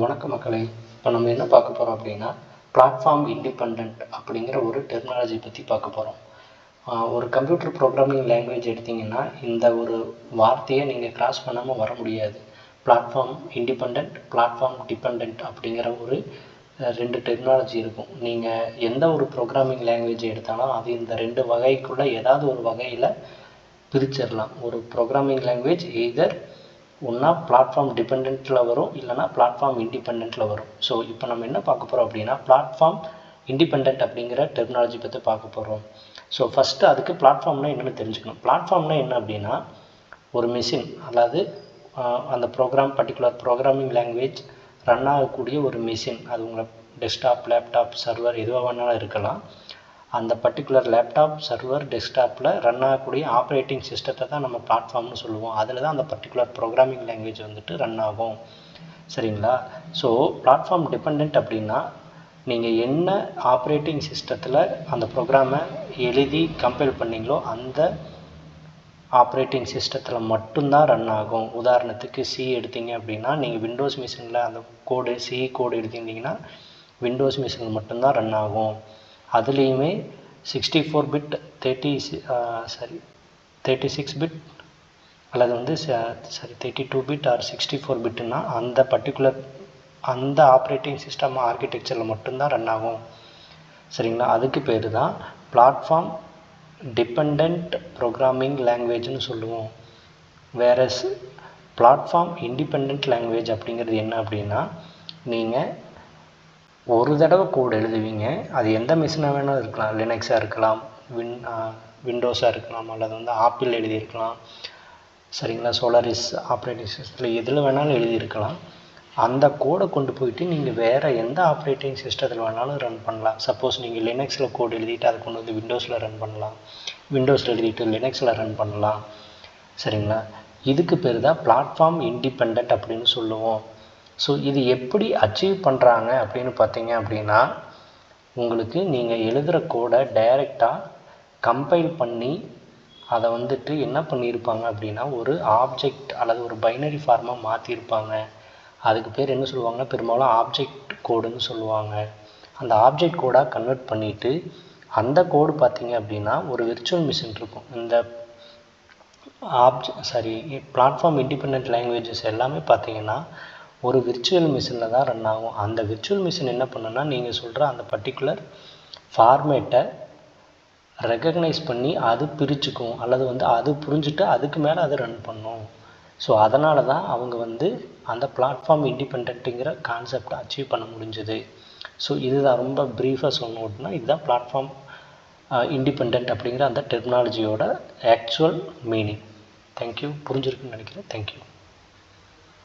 வணக்க மக்களே, இப்போ நம்ம என்ன பார்க்க போகிறோம் அப்படின்னா பிளாட்ஃபார்ம் இண்டிபெண்ட் அப்படிங்கிற ஒரு டெர்மினாலஜி பற்றி பார்க்க போகிறோம். ஒரு கம்ப்யூட்டர் ப்ரோக்ராமிங் லாங்குவேஜ் எடுத்திங்கன்னா இந்த ஒரு வார்த்தையை நீங்கள் கிராஸ் பண்ணாமல் வர முடியாது. பிளாட்ஃபார்ம் இண்டிபெண்ட், பிளாட்ஃபார்ம் டிபெண்ட் அப்படிங்கிற ஒரு ரெண்டு டெர்மினாலஜி இருக்கும். நீங்கள் எந்த ஒரு ப்ரோக்ராமிங் லாங்குவேஜ் எடுத்தாலும் அது இந்த ரெண்டு வகைக்குள்ளே ஏதாவது ஒரு வகையில் பிரிச்சிடலாம். ஒரு ப்ரோக்ராமிங் லாங்குவேஜ் எய்தர் ஒன்றா பிளாட்ஃபார்ம் டிபெண்ட்டில் வரும், இல்லைனா பிளாட்ஃபார்ம் இண்டிபெண்ட்டில் வரும். ஸோ இப்போ நம்ம என்ன பார்க்க போகிறோம் அப்படின்னா பிளாட்ஃபார்ம் இண்டிபெண்ட் அப்படிங்கிற டெர்மினாலஜி பற்றி பார்க்க போகிறோம். ஸோ ஃபஸ்ட்டு அதுக்கு பிளாட்ஃபார்ம்னா என்னென்னு தெரிஞ்சுக்கணும். பிளாட்ஃபார்ம்னா என்ன அப்படின்னா ஒரு மிஷின், அதாவது அந்த பர்டிகுலர் ப்ரோக்ராமிங் லாங்குவேஜ் ரன் ஆகக்கூடிய ஒரு மிஷின். அது உங்களை டெஸ்க்டாப், லேப்டாப், சர்வர் எதுவாக வேணாலும் இருக்கலாம். அந்த பர்டிகுலர் லேப்டாப், சர்வர், டெஸ்க்டாப்பில் ரன் ஆகக்கூடிய ஆப்ரேட்டிங் சிஸ்டத்தை தான் நம்ம பிளாட்ஃபார்ம்னு சொல்லுவோம். அதில் தான் அந்த பர்டிகுலர் ப்ரோக்ராமிங் லாங்குவேஜ் வந்துட்டு ரன் ஆகும். சரிங்களா? ஸோ பிளாட்ஃபார்ம் டிபெண்ட் அப்படின்னா நீங்கள் என்ன ஆப்ரேட்டிங் சிஸ்டத்தில் அந்த ப்ரோக்ராமை எழுதி கம்பைல் பண்ணிங்களோ அந்த ஆப்ரேட்டிங் சிஸ்டத்தில் மட்டும்தான் ரன் ஆகும். உதாரணத்துக்கு சி எடுத்தீங்க அப்படின்னா நீங்கள் விண்டோஸ் மிஷினில் அந்த கோடு சி கோடு எடுத்திருந்தீங்கன்னா விண்டோஸ் மிஷினில் மட்டும்தான் ரன் ஆகும். அதுலேயுமே 64 பிட் 36 பிட் அல்லது வந்து 32 பிட் ஆர் 64 பிட்னா அந்த பர்டிகுலர் அந்த ஆப்ரேட்டிங் சிஸ்டம் ஆர்கிடெக்சரில் மட்டும்தான் ரன் ஆகும். சரிங்களா? அதுக்கு பேர் தான் பிளாட்ஃபார்ம் டிபெண்ட் ப்ரோக்ராமிங் லாங்குவேஜ்னு சொல்லுவோம். வேறஸ் பிளாட்ஃபார்ம் இண்டிபெண்ட் லாங்குவேஜ் அப்படிங்கிறது என்ன அப்படின்னா நீங்கள் ஒரு தடவை கோடு எழுதுவீங்க. அது எந்த மிஷினாக வேணாலும் இருக்கலாம். லினக்ஸாக இருக்கலாம், விண்டோஸாக இருக்கலாம், அல்லது வந்து ஆப்பிள் எழுதியிருக்கலாம். சரிங்களா? சோலாரிஸ் ஆப்ரேட்டிங் சிஸ்டத்தில் எதில் வேணாலும் எழுதியிருக்கலாம். அந்த கோடை கொண்டு போயிட்டு நீங்கள் வேறு எந்த ஆப்ரேட்டிங் சிஸ்டத்தில் வேணாலும் ரன் பண்ணலாம். சப்போஸ் நீங்கள் லினக்ஸில் கோடு எழுதிட்டு அதை கொண்டு வந்து விண்டோஸில் ரன் பண்ணலாம், விண்டோஸில் எழுதிட்டு லினக்ஸில் ரன் பண்ணலாம். சரிங்களா? இதுக்கு பேர் தான் பிளாட்ஃபார்ம் இண்டிபெண்ட் அப்படின்னு சொல்லுவோம். ஸோ இது எப்படி அச்சீவ் பண்ணுறாங்க அப்படின்னு பார்த்தீங்க அப்படின்னா உங்களுக்கு நீங்கள் எழுதுகிற கோடை டைரெக்டாக கம்பைல் பண்ணி அதை வந்துட்டு என்ன பண்ணியிருப்பாங்க அப்படின்னா ஒரு ஆப்ஜெக்ட் அல்லது ஒரு பைனரி ஃபார்மாக மாற்றிருப்பாங்க. அதுக்கு பேர் என்ன சொல்லுவாங்கன்னா பெரும்பாலும் ஆப்ஜெக்ட் கோடுன்னு சொல்லுவாங்க. அந்த ஆப்ஜெக்ட் கோடாக கன்வெர்ட் பண்ணிவிட்டு அந்த கோடு பார்த்தீங்க அப்படின்னா ஒரு விர்ச்சுவல் மிஷின் இருக்கும். இந்த பிளாட்ஃபார்ம் இண்டிபெண்ட் லாங்குவேஜஸ் எல்லாமே பார்த்தீங்கன்னா ஒரு விர்ச்சுவல் மிஷினில் தான் ரன் ஆகும். அந்த விர்ச்சுவல் மிஷின் என்ன பண்ணுன்னா நீங்கள் சொல்கிற அந்த பர்டிகுலர் ஃபார்மேட்டை ரெகக்னைஸ் பண்ணி அது பிரிச்சுக்கும், அல்லது வந்து அது புரிஞ்சுட்டு அதுக்கு மேலே அதை ரன் பண்ணும். ஸோ அதனால தான் அவங்க வந்து அந்த பிளாட்ஃபார்ம் இண்டிபெண்ட்டுங்கிற கான்செப்டை அச்சீவ் பண்ண முடிஞ்சுது. ஸோ இதுதான் ரொம்ப ப்ரீஃபாக சொன்னோம் அப்படின்னா இதுதான் பிளாட்ஃபார்ம் இண்டிபெண்ட் அப்படிங்கிற அந்த டெர்மினாலஜியோட ஆக்சுவல் மீனிங். தேங்க்யூ. புரிஞ்சிருக்குன்னு நினைக்கிறேன். தேங்க்யூ.